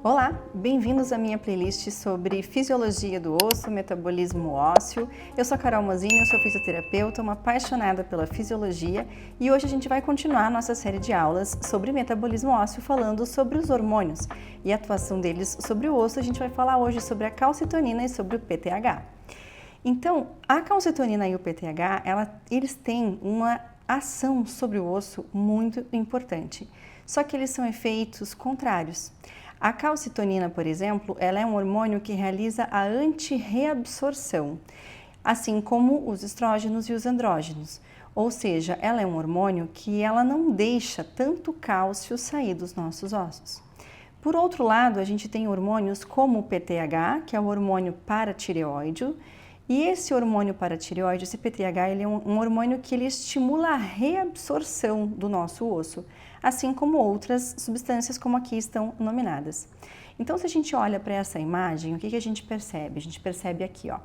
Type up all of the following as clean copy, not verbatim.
Olá, bem-vindos à minha playlist sobre fisiologia do osso, metabolismo ósseo. Eu sou a Carol Mozini, eu sou fisioterapeuta, uma apaixonada pela fisiologia e hoje a gente vai continuar a nossa série de aulas sobre metabolismo ósseo falando sobre os hormônios e a atuação deles sobre o osso. A gente vai falar hoje sobre a calcitonina e sobre o PTH. Então, a calcitonina e o PTH, eles têm uma ação sobre o osso muito importante, só que eles são efeitos contrários. A calcitonina, por exemplo, ela é um hormônio que realiza a antirreabsorção, assim como os estrógenos e os andrógenos. Ou seja, ela é um hormônio que ela não deixa tanto cálcio sair dos nossos ossos. Por outro lado, a gente tem hormônios como o PTH, que é o hormônio paratireoide, e esse hormônio paratireoide, esse PTH, ele é um hormônio que ele estimula a reabsorção do nosso osso, assim como outras substâncias como aqui estão nominadas. Então, se a gente olha para essa imagem, o que a gente percebe? A gente percebe aqui, ó,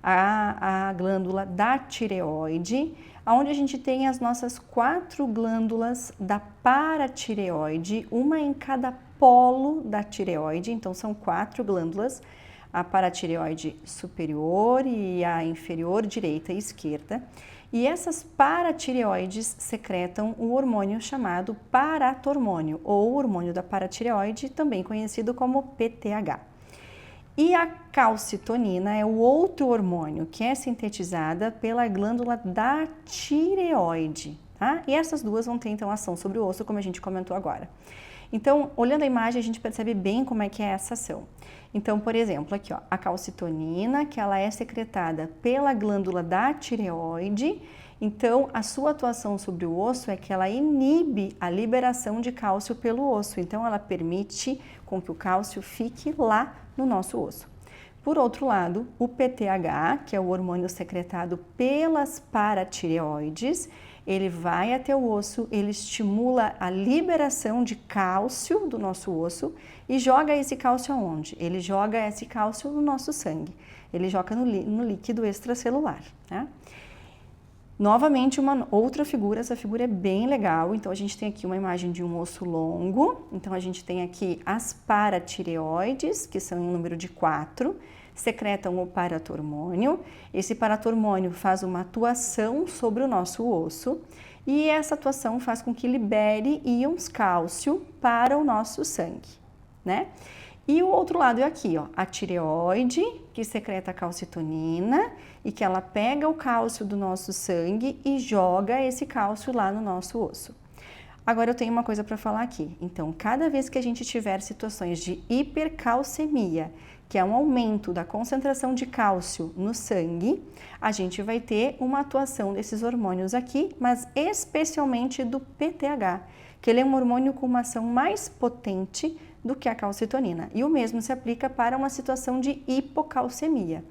a glândula da tireoide, onde a gente tem as nossas 4 glândulas da paratireoide, uma em cada polo da tireoide, então são 4 glândulas, a paratireoide superior e a inferior direita e esquerda. E essas paratireoides secretam o hormônio chamado paratormônio, ou hormônio da paratireoide, também conhecido como PTH. E a calcitonina é o outro hormônio que é sintetizada pela glândula da tireoide, tá? E essas duas vão ter então ação sobre o osso, como a gente comentou agora. Então, olhando a imagem, a gente percebe bem como é que é essa ação. Então, por exemplo, aqui ó, a calcitonina, que ela é secretada pela glândula da tireoide, então a sua atuação sobre o osso é que ela inibe a liberação de cálcio pelo osso, então ela permite com que o cálcio fique lá no nosso osso. Por outro lado, o PTH, que é o hormônio secretado pelas paratireoides, ele vai até o osso, ele estimula a liberação de cálcio do nosso osso e joga esse cálcio aonde? Ele joga esse cálcio no nosso sangue, ele joga no líquido extracelular, né? Novamente, uma outra figura, essa figura é bem legal, então a gente tem aqui uma imagem de um osso longo, então a gente tem aqui as paratireoides, que são em número de 4, secretam o paratormônio, esse paratormônio faz uma atuação sobre o nosso osso e essa atuação faz com que libere íons cálcio para o nosso sangue, né? E o outro lado é aqui, ó, a tireoide, que secreta a calcitonina e que ela pega o cálcio do nosso sangue e joga esse cálcio lá no nosso osso. Agora eu tenho uma coisa para falar aqui. Então, cada vez que a gente tiver situações de hipercalcemia, que é um aumento da concentração de cálcio no sangue, a gente vai ter uma atuação desses hormônios aqui, mas especialmente do PTH, que ele é um hormônio com uma ação mais potente do que a calcitonina. E o mesmo se aplica para uma situação de hipocalcemia.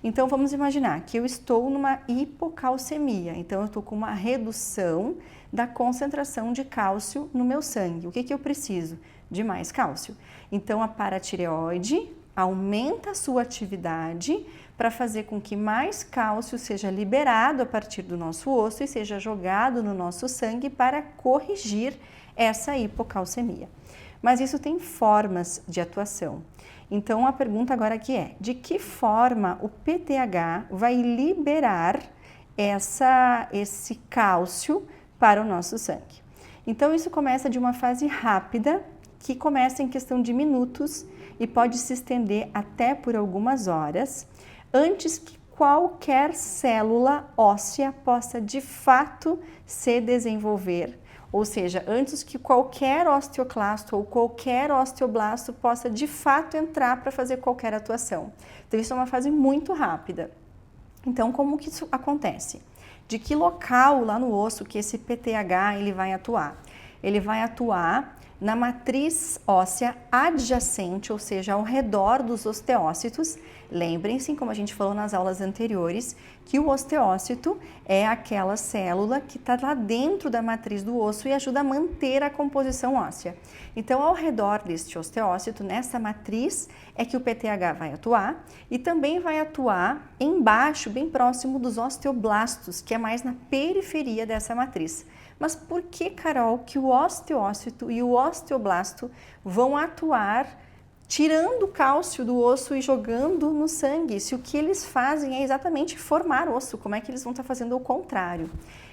Então, vamos imaginar que eu estou numa hipocalcemia, então eu estou com uma redução da concentração de cálcio no meu sangue. O que eu preciso? De mais cálcio. Então, a paratireoide aumenta a sua atividade para fazer com que mais cálcio seja liberado a partir do nosso osso e seja jogado no nosso sangue para corrigir essa hipocalcemia. Mas isso tem formas de atuação. Então, a pergunta agora aqui é, de que forma o PTH vai liberar esse cálcio para o nosso sangue? Então, isso começa de uma fase rápida, que começa em questão de minutos e pode se estender até por algumas horas, antes que qualquer célula óssea possa de fato se desenvolver, ou seja, antes que qualquer osteoclasto ou qualquer osteoblasto possa de fato entrar para fazer qualquer atuação. Então, isso é uma fase muito rápida. Então, como que isso acontece? De que local lá no osso que esse PTH ele vai atuar? Ele vai atuar na matriz óssea adjacente, ou seja, ao redor dos osteócitos. Lembrem-se, como a gente falou nas aulas anteriores, que o osteócito é aquela célula que está lá dentro da matriz do osso e ajuda a manter a composição óssea. Então, ao redor deste osteócito, nessa matriz, é que o PTH vai atuar e também vai atuar embaixo, bem próximo dos osteoblastos, que é mais na periferia dessa matriz. Mas por que, Carol, que o osteócito e o osteoblasto vão atuar tirando o cálcio do osso e jogando no sangue, se o que eles fazem é exatamente formar osso, como é que eles vão estar fazendo o contrário?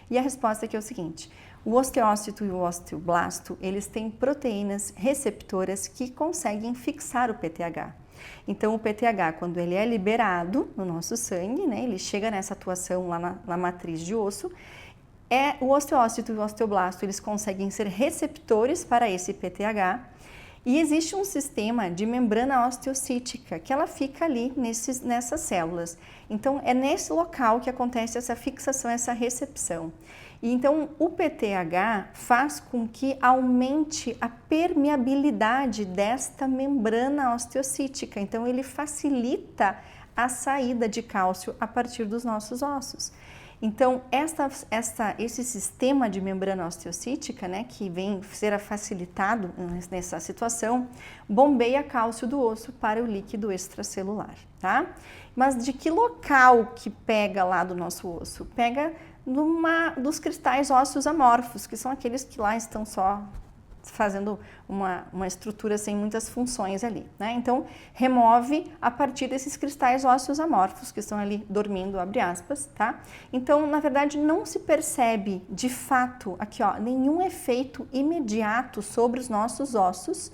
E a resposta aqui é o seguinte: o osteócito e o osteoblasto, eles têm proteínas receptoras que conseguem fixar o PTH. Então, o PTH, quando ele é liberado no nosso sangue, né, ele chega nessa atuação lá na matriz de osso, o osteócito e o osteoblasto, eles conseguem ser receptores para esse PTH, e existe um sistema de membrana osteocítica, que ela fica ali nessas células. Então, é nesse local que acontece essa fixação, essa recepção. E então, o PTH faz com que aumente a permeabilidade desta membrana osteocítica. Então, ele facilita a saída de cálcio a partir dos nossos ossos. Então, esse sistema de membrana osteocítica, né, que vem ser facilitado nessa situação, bombeia cálcio do osso para o líquido extracelular, tá? Mas de que local que pega lá do nosso osso? Pega dos cristais ósseos amorfos, que são aqueles que lá estão só fazendo uma estrutura sem muitas funções ali, né? Então, remove a partir desses cristais ósseos amorfos que estão ali dormindo, abre aspas, tá? Então, na verdade, não se percebe de fato aqui, ó, nenhum efeito imediato sobre os nossos ossos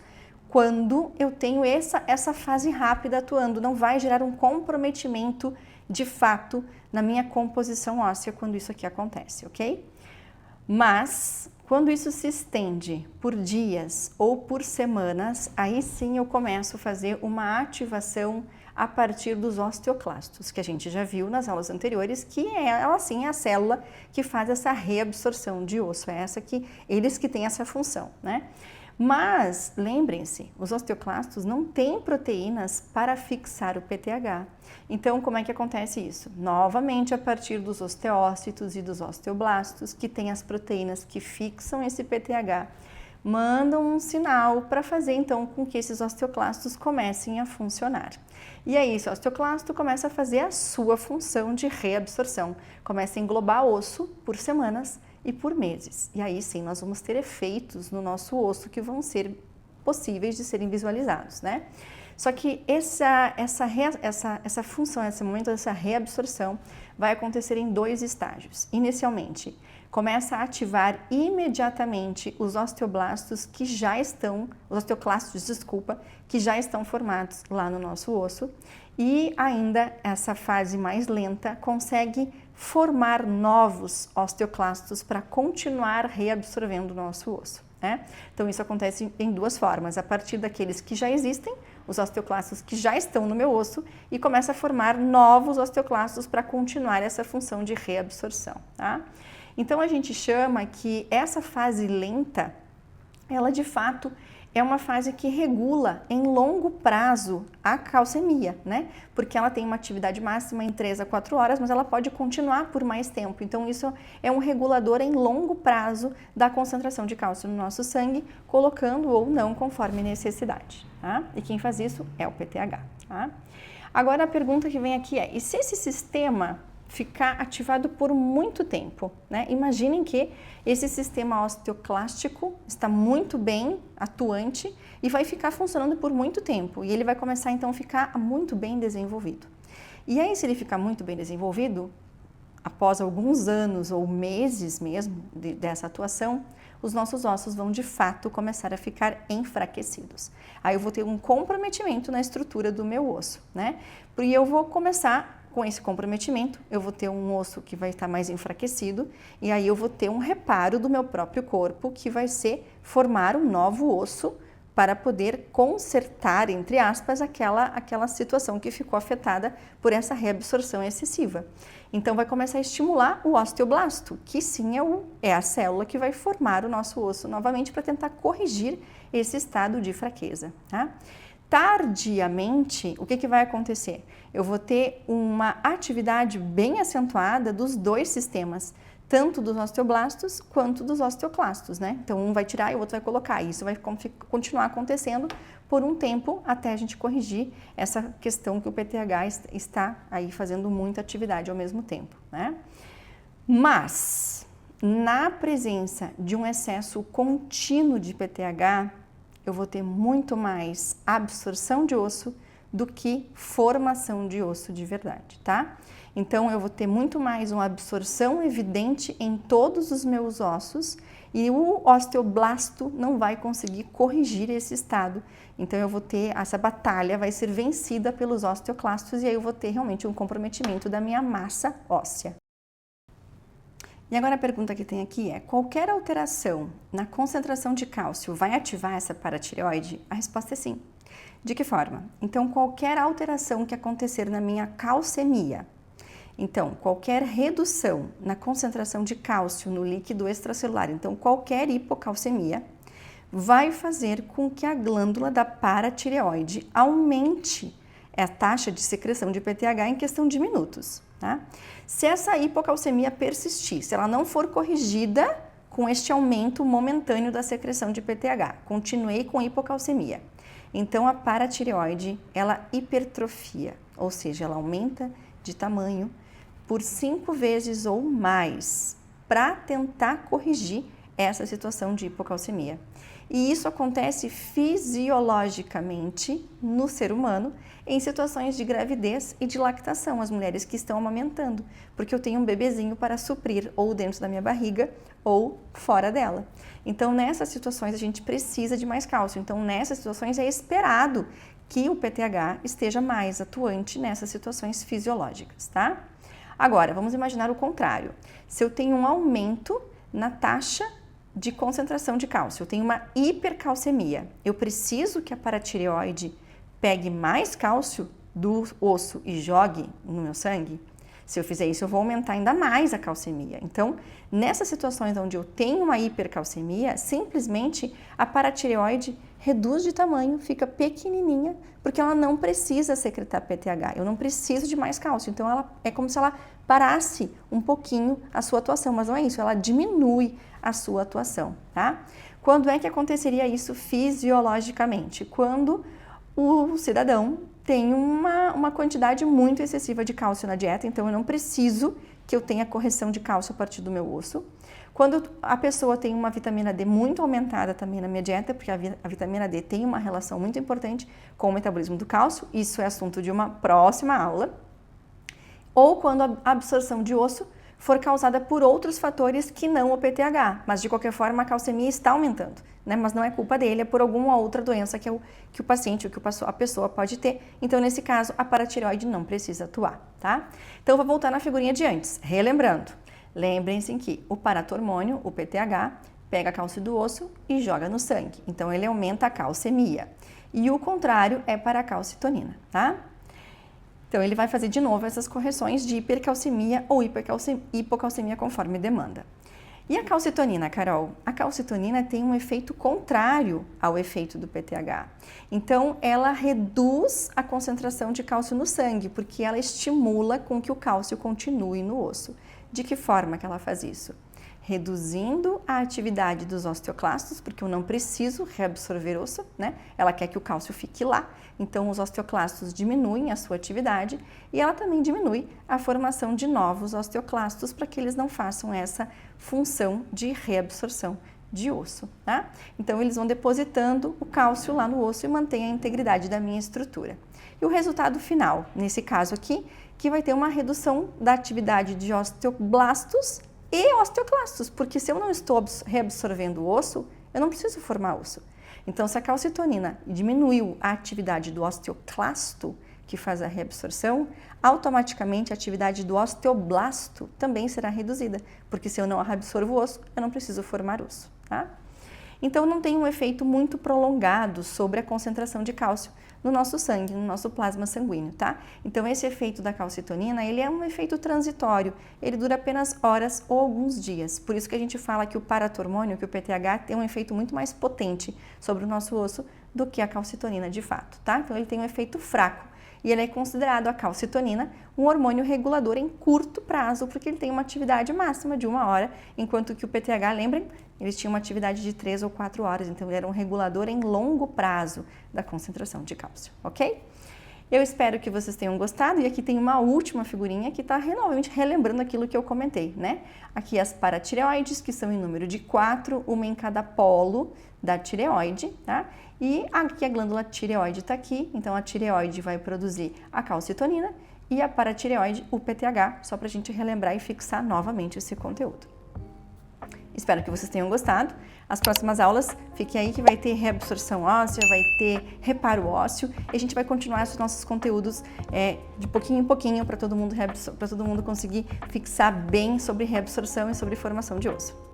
quando eu tenho essa fase rápida atuando. Não vai gerar um comprometimento de fato na minha composição óssea quando isso aqui acontece, ok? Mas quando isso se estende por dias ou por semanas, aí sim eu começo a fazer uma ativação a partir dos osteoclastos, que a gente já viu nas aulas anteriores, que ela sim é a célula que faz essa reabsorção de osso, é eles que têm essa função, né? Mas, lembrem-se, os osteoclastos não têm proteínas para fixar o PTH. Então, como é que acontece isso? Novamente, a partir dos osteócitos e dos osteoblastos, que têm as proteínas que fixam esse PTH, mandam um sinal para fazer, então, com que esses osteoclastos comecem a funcionar. E aí, esse osteoclasto começa a fazer a sua função de reabsorção, começa a englobar osso por semanas e por meses. E aí sim, nós vamos ter efeitos no nosso osso que vão ser possíveis de serem visualizados, né? Só que essa função, esse momento dessa reabsorção vai acontecer em 2 estágios. Inicialmente, começa a ativar imediatamente os osteoblastos que já estão, os osteoclastos, desculpa, que já estão formados lá no nosso osso, e ainda essa fase mais lenta consegue formar novos osteoclastos para continuar reabsorvendo o nosso osso, né? Então isso acontece em 2 formas, a partir daqueles que já existem, os osteoclastos que já estão no meu osso, e começa a formar novos osteoclastos para continuar essa função de reabsorção, tá? Então a gente chama que essa fase lenta, ela de fato é uma fase que regula em longo prazo a calcemia, né? Porque ela tem uma atividade máxima em 3 a 4 horas, mas ela pode continuar por mais tempo. Então isso é um regulador em longo prazo da concentração de cálcio no nosso sangue, colocando ou não conforme necessidade, tá? E quem faz isso é o PTH, tá? Agora a pergunta que vem aqui é: e se esse sistema ficar ativado por muito tempo, né? Imaginem que esse sistema osteoclástico está muito bem atuante e vai ficar funcionando por muito tempo, e ele vai começar então a ficar muito bem desenvolvido. E aí, se ele ficar muito bem desenvolvido, após alguns anos ou meses mesmo dessa atuação, os nossos ossos vão de fato começar a ficar enfraquecidos. Aí eu vou ter um comprometimento na estrutura do meu osso, né? E eu vou começar com esse comprometimento, eu vou ter um osso que vai estar mais enfraquecido, e aí eu vou ter um reparo do meu próprio corpo, que vai ser formar um novo osso para poder consertar, entre aspas, aquela situação que ficou afetada por essa reabsorção excessiva. Então vai começar a estimular o osteoblasto, que sim é a célula que vai formar o nosso osso novamente para tentar corrigir esse estado de fraqueza, tá? Tardiamente, o que vai acontecer? Eu vou ter uma atividade bem acentuada dos 2 sistemas, tanto dos osteoblastos quanto dos osteoclastos, né? Então, um vai tirar e o outro vai colocar. Isso vai continuar acontecendo por um tempo até a gente corrigir essa questão que o PTH está aí fazendo muita atividade ao mesmo tempo, né? Mas, na presença de um excesso contínuo de PTH, eu vou ter muito mais absorção de osso do que formação de osso de verdade, tá? Então, eu vou ter muito mais uma absorção evidente em todos os meus ossos e o osteoblasto não vai conseguir corrigir esse estado. Então, eu vou ter, essa batalha vai ser vencida pelos osteoclastos e aí eu vou ter realmente um comprometimento da minha massa óssea. E agora a pergunta que tem aqui é: qualquer alteração na concentração de cálcio vai ativar essa paratireoide? A resposta é sim. De que forma? Então, qualquer alteração que acontecer na minha calcemia, então, qualquer redução na concentração de cálcio no líquido extracelular, então qualquer hipocalcemia, vai fazer com que a glândula da paratireoide aumente a taxa de secreção de PTH em questão de minutos, tá? Se essa hipocalcemia persistir, se ela não for corrigida com este aumento momentâneo da secreção de PTH, continuei com hipocalcemia, então a paratireoide, ela hipertrofia, ou seja, ela aumenta de tamanho por 5 vezes ou mais para tentar corrigir essa situação de hipocalcemia. E isso acontece fisiologicamente no ser humano em situações de gravidez e de lactação, as mulheres que estão amamentando, porque eu tenho um bebezinho para suprir ou dentro da minha barriga ou fora dela. Então, nessas situações, a gente precisa de mais cálcio. Então, nessas situações, é esperado que o PTH esteja mais atuante nessas situações fisiológicas, tá? Agora, vamos imaginar o contrário. Se eu tenho um aumento na taxa de concentração de cálcio, eu tenho uma hipercalcemia, eu preciso que a paratireoide pegue mais cálcio do osso e jogue no meu sangue? Se eu fizer isso, eu vou aumentar ainda mais a calcemia. Então, nessas situações onde eu tenho uma hipercalcemia, simplesmente a paratireoide reduz de tamanho, fica pequenininha, porque ela não precisa secretar PTH, eu não preciso de mais cálcio. Então, ela é como se ela parasse um pouquinho a sua atuação, mas não é isso, ela diminui a sua atuação, tá? Quando é que aconteceria isso fisiologicamente? Quando o cidadão tem uma quantidade muito excessiva de cálcio na dieta, então eu não preciso que eu tenha correção de cálcio a partir do meu osso. Quando a pessoa tem uma vitamina D muito aumentada também na minha dieta, porque a vitamina D tem uma relação muito importante com o metabolismo do cálcio, isso é assunto de uma próxima aula. Ou quando a absorção de osso for causada por outros fatores que não o PTH, mas de qualquer forma a calcemia está aumentando, né? Mas não é culpa dele, é por alguma outra doença que o paciente ou que a pessoa pode ter. Então, nesse caso, a paratireoide não precisa atuar, tá? Então, vou voltar na figurinha de antes, relembrando. Lembrem-se que o paratormônio, o PTH, pega cálcio do osso e joga no sangue. Então, ele aumenta a calcemia. E o contrário é para a calcitonina, tá? Então, ele vai fazer de novo essas correções de hipercalcemia ou hipocalcemia conforme demanda. E a calcitonina, Carol? A calcitonina tem um efeito contrário ao efeito do PTH. Então, ela reduz a concentração de cálcio no sangue, porque ela estimula com que o cálcio continue no osso. De que forma que ela faz isso? Reduzindo a atividade dos osteoclastos, porque eu não preciso reabsorver osso, né? Ela quer que o cálcio fique lá, então os osteoclastos diminuem a sua atividade e ela também diminui a formação de novos osteoclastos para que eles não façam essa função de reabsorção de osso, tá? Então eles vão depositando o cálcio lá no osso e mantém a integridade da minha estrutura. E o resultado final, nesse caso aqui, que vai ter uma redução da atividade de osteoblastos e osteoclastos, porque se eu não estou reabsorvendo o osso, eu não preciso formar osso. Então, se a calcitonina diminuiu a atividade do osteoclasto, que faz a reabsorção, automaticamente a atividade do osteoblasto também será reduzida, porque se eu não reabsorvo o osso, eu não preciso formar osso, tá? Então, não tem um efeito muito prolongado sobre a concentração de cálcio no nosso sangue, no nosso plasma sanguíneo, tá? Então, esse efeito da calcitonina, ele é um efeito transitório, ele dura apenas horas ou alguns dias. Por isso que a gente fala que o paratormônio, que o PTH, tem um efeito muito mais potente sobre o nosso osso do que a calcitonina de fato, tá? Então, ele tem um efeito fraco. E ele é considerado, a calcitonina, um hormônio regulador em curto prazo, porque ele tem uma atividade máxima de 1 hora, enquanto que o PTH, lembrem, eles tinham uma atividade de 3 ou 4 horas, então ele era um regulador em longo prazo da concentração de cálcio, ok? Eu espero que vocês tenham gostado e aqui tem uma última figurinha que está novamente relembrando aquilo que eu comentei, né? Aqui as paratireoides, que são em número de 4, uma em cada polo da tireoide, tá? E aqui a glândula tireoide está aqui, então a tireoide vai produzir a calcitonina e a paratireoide o PTH, só para a gente relembrar e fixar novamente esse conteúdo. Espero que vocês tenham gostado. As próximas aulas, fiquem aí que vai ter reabsorção óssea, vai ter reparo ósseo e a gente vai continuar os nossos conteúdos de pouquinho em pouquinho para todo mundo conseguir fixar bem sobre reabsorção e sobre formação de osso.